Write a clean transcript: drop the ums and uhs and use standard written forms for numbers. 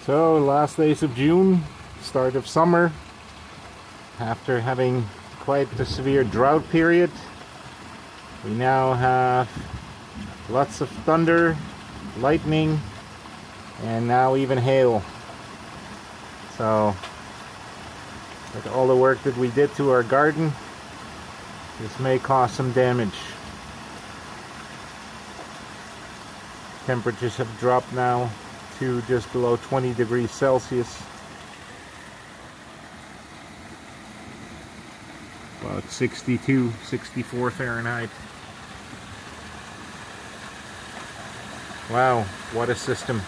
So, last days of June, start of summer. After having quite a severe drought period, we now have lots of thunder, lightning, and now even hail. So, with all the work that we did to our garden, this may cause some damage. Temperatures have dropped now to just below 20 degrees Celsius. About 62, 64 Fahrenheit. Wow, what a system.